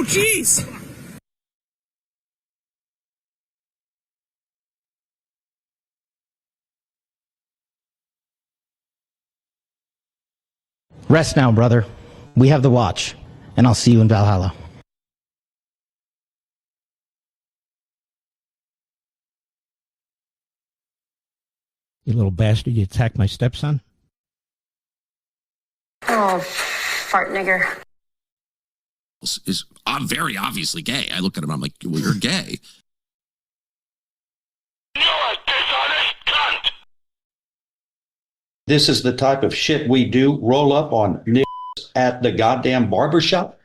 jeez! Rest now, brother. We have the watch, and I'll see you in Valhalla. You little bastard, you attacked my stepson? Oh, fart nigger. Is I'm very obviously gay. I look at him, I'm like, well, you're gay. You a dishonest cunt! This is the type of shit we do, roll up on niggas at the goddamn barbershop.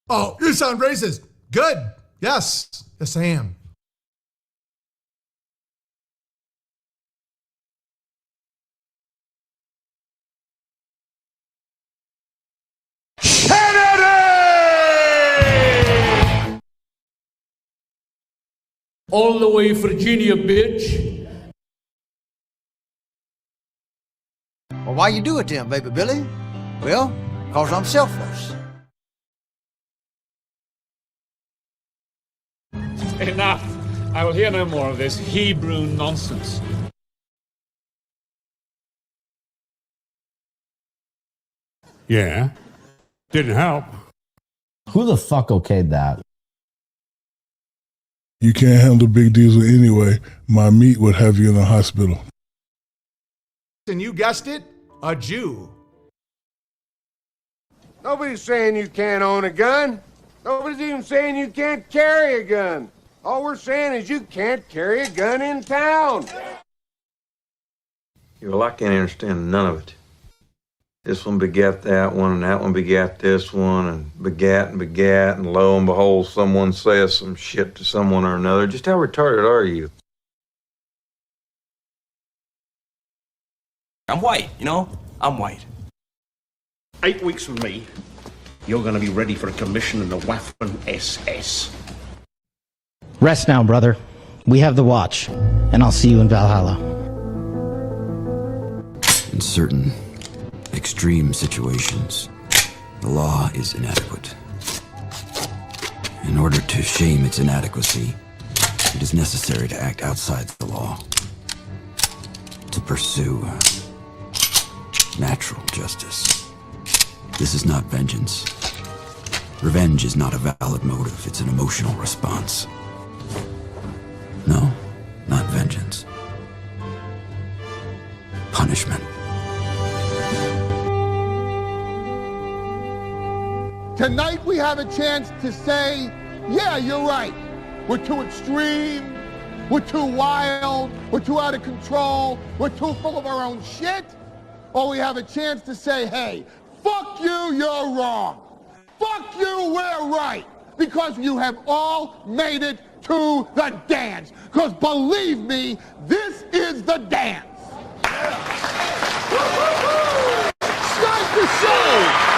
Oh, you sound racist. Good. Yes. Yes, I am. All the way Virginia, bitch. Well, why you do it then, baby Billy? Well, because I'm selfless. Enough. I will hear no more of this Hebrew nonsense. Yeah. Didn't help. Who the fuck okayed that? You can't handle Big Diesel anyway. My meat would have you in the hospital. And you guessed it, a Jew. Nobody's saying you can't own a gun. Nobody's even saying you can't carry a gun. All we're saying is you can't carry a gun in town. Well, I can't understand none of it. This one begat that one, and that one begat this one, and begat, and lo and behold, someone says some shit to someone or another. Just how retarded are you? I'm white, you know? I'm white. 8 weeks from me, you're going to be ready for a commission in the Waffen SS. Rest now, brother. We have the watch, and I'll see you in Valhalla. In certain extreme situations, the law is inadequate. In order to shame its inadequacy, it is necessary to act outside the law, to pursue natural justice. This is not vengeance. Revenge is not a valid motive, it's an emotional response. No, not vengeance. Punishment. Tonight we have a chance to say, yeah, you're right. We're too extreme, we're too wild, we're too out of control, we're too full of our own shit. Or we have a chance to say, hey, fuck you, you're wrong. Fuck you, we're right. Because you have all made it to the dance. Because believe me, this is the dance. Start the show.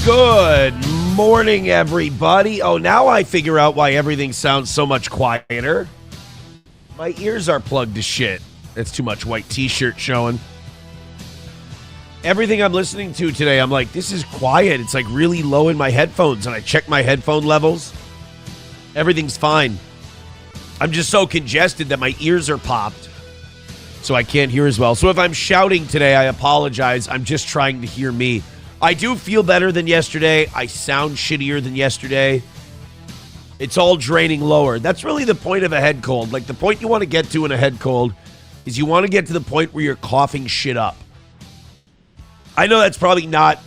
Good morning, everybody. Oh, now I figure out why everything sounds so much quieter. My ears are plugged to shit. That's too much white t-shirt showing. Everything I'm listening to today, I'm like, this is quiet. It's like really low in my headphones, and I check my headphone levels. Everything's fine. I'm just so congested that my ears are popped, so I can't hear as well. So if I'm shouting today, I apologize. I'm just trying to hear me. I do feel better than yesterday. I sound shittier than yesterday. It's all draining lower. That's really the point of a head cold. Like, the point you want to get to in a head cold is you want to get to the point where you're coughing shit up. I know that's probably not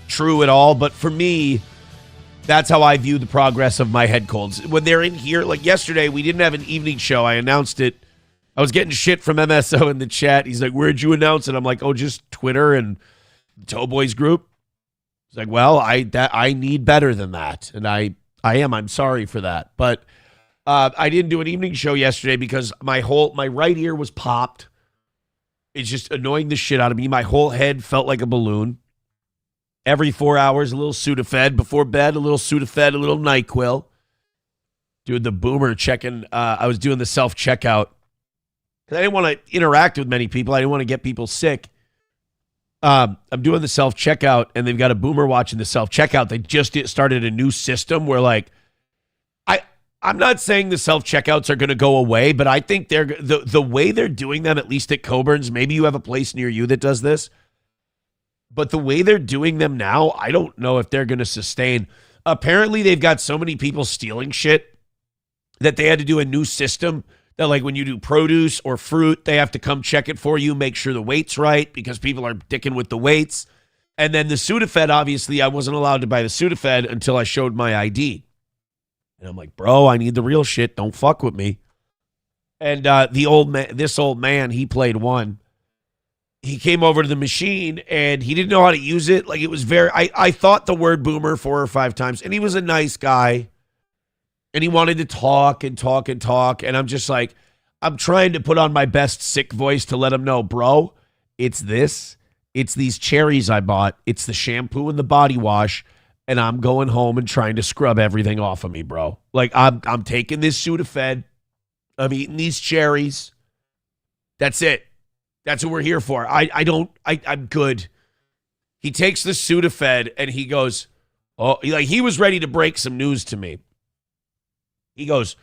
true at all, but for me, that's how I view the progress of my head colds. When they're in here, like yesterday, we didn't have an evening show. I announced it. I was getting shit from MSO in the chat. He's like, where'd you announce it? I'm like, oh, just Twitter and Towboys group. It's like, well, I need better than that, and I am. I'm sorry for that, but I didn't do an evening show yesterday because my right ear was popped. It's just annoying the shit out of me. My whole head felt like a balloon. Every 4 hours, a little Sudafed. Before bed, a little Sudafed, a little NyQuil. Doing the boomer checking. I was doing the self-checkout. I didn't want to interact with many people. I didn't want to get people sick. I'm doing the self-checkout, and they've got a boomer watching the self-checkout. They just started a new system where, like, I'm not saying the self-checkouts are going to go away, but I think they're the way they're doing them, at least at Coburn's, maybe you have a place near you that does this, but the way they're doing them now, I don't know if they're going to sustain. Apparently, they've got so many people stealing shit that they had to do a new system that, like, when you do produce or fruit, they have to come check it for you, make sure the weight's right because people are dicking with the weights. And then the Sudafed, obviously, I wasn't allowed to buy the Sudafed until I showed my ID. And I'm like, bro, I need the real shit. Don't fuck with me. And this old man, he played one. He came over to the machine and he didn't know how to use it. Like, it was I thought the word boomer 4 or 5 times, and he was a nice guy. And he wanted to talk and talk and talk. And I'm just like, I'm trying to put on my best sick voice to let him know, bro, it's this. It's these cherries I bought. It's the shampoo and the body wash. And I'm going home and trying to scrub everything off of me, bro. Like, I'm taking this Sudafed. I'm eating these cherries. That's it. That's what we're here for. I'm good. He takes the Sudafed and he goes, oh, like, he was ready to break some news to me. He goes,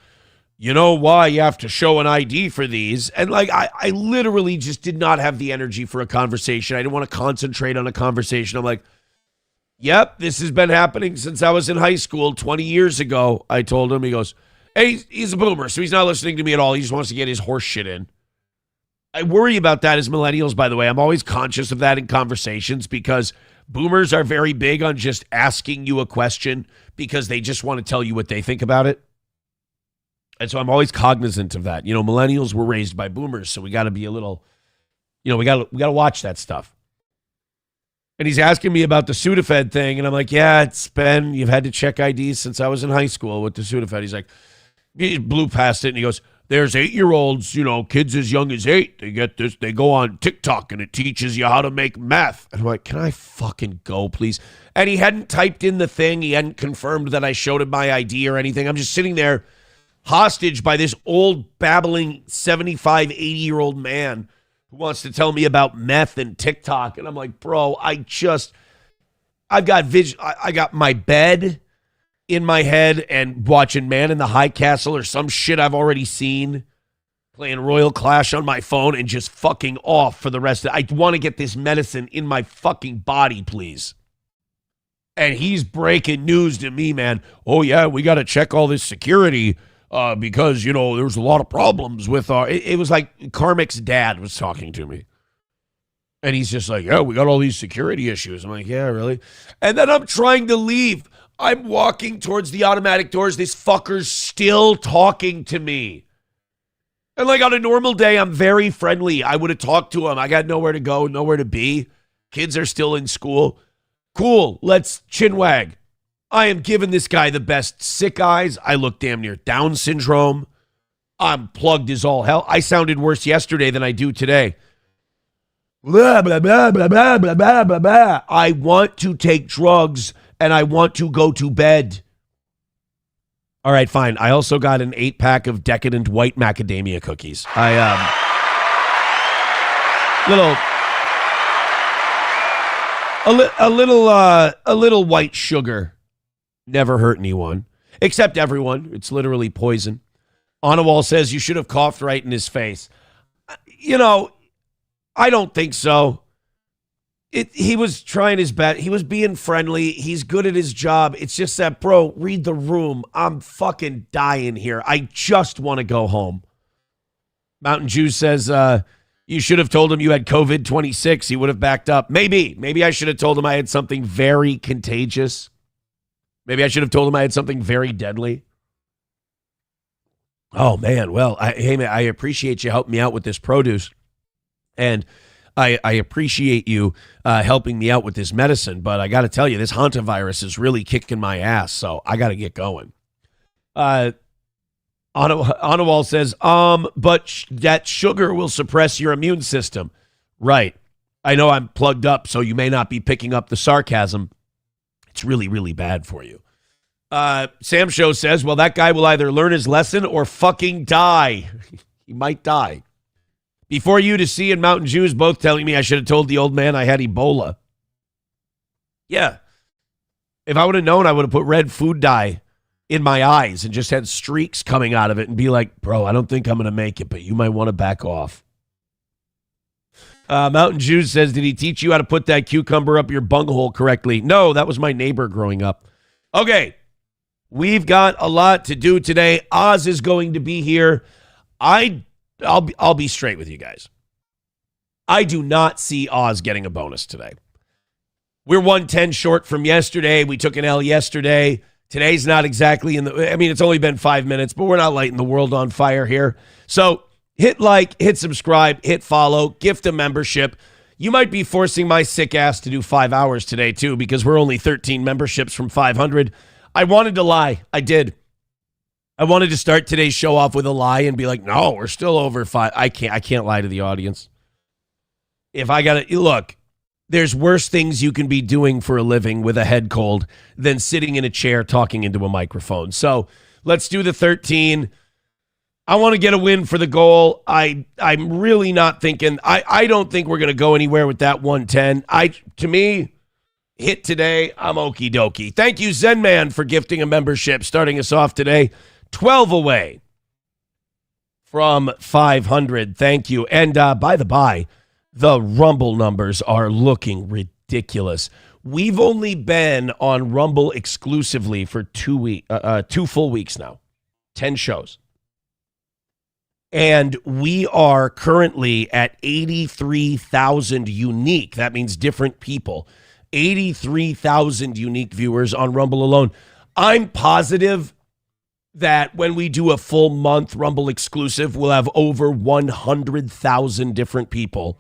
you know why you have to show an ID for these? And, like, I literally just did not have the energy for a conversation. I didn't want to concentrate on a conversation. I'm like, yep, this has been happening since I was in high school 20 years ago, I told him. He goes, hey, he's a boomer, so he's not listening to me at all. He just wants to get his horse shit in. I worry about that as millennials, by the way. I'm always conscious of that in conversations because boomers are very big on just asking you a question because they just want to tell you what they think about it. And so I'm always cognizant of that. You know, millennials were raised by boomers, so we got to be a little, you know, we got to watch that stuff. And he's asking me about the Sudafed thing, and I'm like, yeah, it's been, you've had to check IDs since I was in high school with the Sudafed. He's like, he blew past it, and he goes, there's 8-year-olds, you know, kids as young as 8. They get this, they go on TikTok, and it teaches you how to make meth. And I'm like, can I fucking go, please? And he hadn't typed in the thing. He hadn't confirmed that I showed him my ID or anything. I'm just sitting there hostage by this old, babbling 75, 80-year-old man who wants to tell me about meth and TikTok. And I'm like, bro, I've got my bed in my head and watching Man in the High Castle or some shit I've already seen, playing Royal Clash on my phone and just fucking off for the rest of it. I want to get this medicine in my fucking body, please. And he's breaking news to me, man. Oh, yeah, we got to check all this security because, you know, there's a lot of problems with our... It was like Carmick's dad was talking to me. And he's just like, yeah, we got all these security issues. I'm like, yeah, really? And then I'm trying to leave. I'm walking towards the automatic doors. This fucker's still talking to me. And like on a normal day, I'm very friendly. I would have talked to him. I got nowhere to go, nowhere to be. Kids are still in school. Cool, let's chinwag. I am giving this guy the best sick eyes. I look damn near Down syndrome. I'm plugged as all hell. I sounded worse yesterday than I do today. Blah, blah, blah, blah, blah, blah, blah, blah, blah. I want to take drugs and I want to go to bed. All right, fine. I also got an 8-pack of decadent white macadamia cookies. A little white sugar never hurt anyone, except everyone. It's literally poison. Onawall says you should have coughed right in his face. You know, I don't think so. He was trying his best. He was being friendly. He's good at his job. It's just that, bro, read the room. I'm fucking dying here. I just want to go home. Mountain Jew says, you should have told him you had COVID-26. He would have backed up. Maybe I should have told him I had something very contagious. Maybe I should have told him I had something very deadly. Oh, man. Well, hey, man, I appreciate you helping me out with this produce. And I appreciate you helping me out with this medicine, but I got to tell you, this hantavirus is really kicking my ass, so I got to get going. Anawal says, but that sugar will suppress your immune system. Right. I know I'm plugged up, so you may not be picking up the sarcasm. It's really, really bad for you. Sam Show says, well, that guy will either learn his lesson or fucking die. He might die. Before UTih and Mountain Jews both telling me I should have told the old man I had Ebola. Yeah. If I would have known, I would have put red food dye in my eyes and just had streaks coming out of it and be like, bro, I don't think I'm going to make it, but you might want to back off. Mountain Jews says, did he teach you how to put that cucumber up your bunghole correctly? No, that was my neighbor growing up. Okay. We've got a lot to do today. Oz is going to be here. I'll be straight with you guys. I do not see Oz getting a bonus today. We're 110 short from yesterday. We took an L yesterday. Today's not exactly it's only been 5 minutes, but we're not lighting the world on fire here. So hit like, hit subscribe, hit follow, gift a membership. You might be forcing my sick ass to do 5 hours today too, because we're only 13 memberships from 500. I wanted to lie. I did. I wanted to start today's show off with a lie and be like, no, we're still over 5. I can't lie to the audience. If I got to look, there's worse things you can be doing for a living with a head cold than sitting in a chair talking into a microphone. So let's do the 13. I want to get a win for the goal. I'm really not thinking. I don't think we're going to go anywhere with that 110. To me, hit today. I'm okie dokie. Thank you, Zen Man, for gifting a membership, starting us off today. 12 away from 500. Thank you. And by the by, the Rumble numbers are looking ridiculous. We've only been on Rumble exclusively for 2 full weeks now. 10 shows. And we are currently at 83,000 unique. That means different people. 83,000 unique viewers on Rumble alone. I'm positive that when we do a full month Rumble exclusive, we'll have over 100,000 different people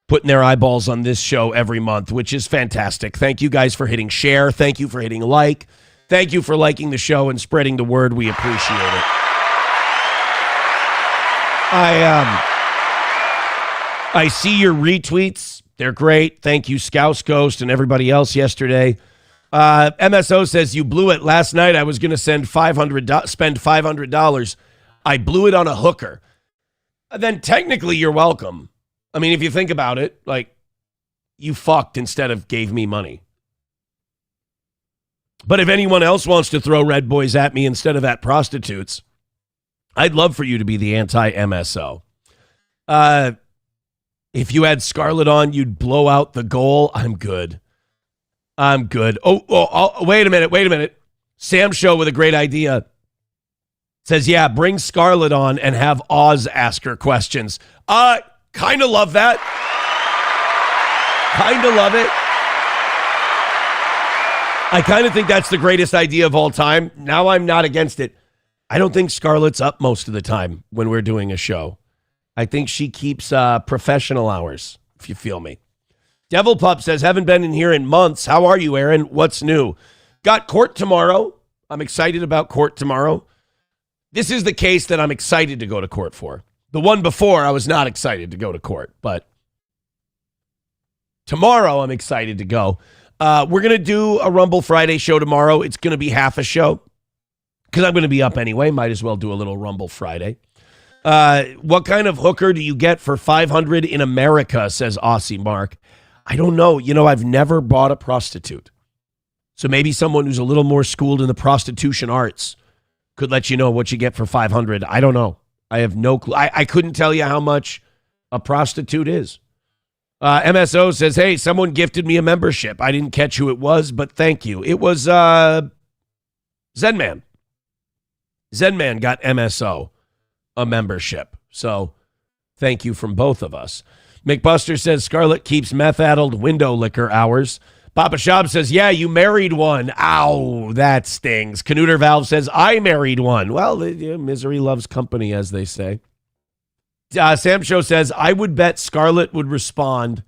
putting their eyeballs on this show every month, which is fantastic. Thank you guys for hitting share. Thank you for hitting like. Thank you for liking the show and spreading the word. We appreciate it. I see your retweets. They're great. Thank you, Scouse Ghost and everybody else yesterday. MSO says, you blew it. Last night I was going to spend $500. I blew it on a hooker. Then technically you're welcome. I mean, if you think about it, like, you fucked instead of gave me money. But if anyone else wants to throw red boys at me instead of at prostitutes, I'd love for you to be the anti-MSO. If you had Scarlet on, you'd blow out the goal. I'm good. Oh, wait a minute. Sam Show with a great idea. Says, yeah, bring Scarlet on and have Oz ask her questions. Kind of love that. Kind of love it. I kind of think that's the greatest idea of all time. Now I'm not against it. I don't think Scarlett's up most of the time when we're doing a show. I think she keeps professional hours, if you feel me. Devil Pup says, haven't been in here in months. How are you, Aaron? What's new? Got court tomorrow. I'm excited about court tomorrow. This is the case that I'm excited to go to court for. The one before, I was not excited to go to court, but tomorrow I'm excited to go. We're going to do a Rumble Friday show tomorrow. It's going to be half a show because I'm going to be up anyway. Might as well do a little Rumble Friday. What kind of hooker do you get for 500 in America, says Aussie Mark. I don't know. You know, I've never bought a prostitute. So maybe someone who's a little more schooled in the prostitution arts could let you know what you get for 500. I don't know. I have no clue. I couldn't tell you how much a prostitute is. MSO says, hey, someone gifted me a membership. I didn't catch who it was, but thank you. It was Zenman. Zenman got MSO a membership. So thank you from both of us. McBuster says, Scarlett keeps meth-addled window liquor hours. Papa Shab says, yeah, you married one. Ow, that stings. Canuter Valve says, I married one. Well, misery loves company, as they say. Sam Show says, I would bet Scarlett would respond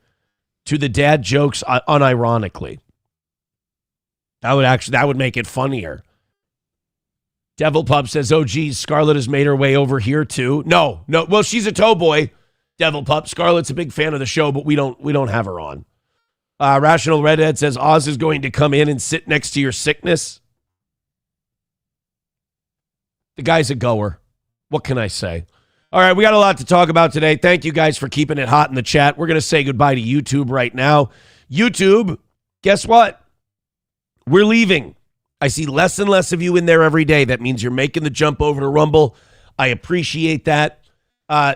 to the dad jokes unironically. That would make it funnier. Devil Pup says, oh, geez, Scarlett has made her way over here, too. No. Well, she's a toe boy, Devil Pup. Scarlett's a big fan of the show, but we don't have her on. Rational Redhead says, Oz is going to come in and sit next to your sickness. The guy's a goer. What can I say? All right, we got a lot to talk about today. Thank you guys for keeping it hot in the chat. We're going to say goodbye to YouTube right now. YouTube, guess what? We're leaving. I see less and less of you in there every day. That means you're making the jump over to Rumble. I appreciate that.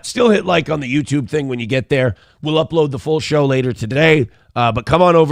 Still hit like on the YouTube thing when you get there. We'll upload the full show later today. But come on over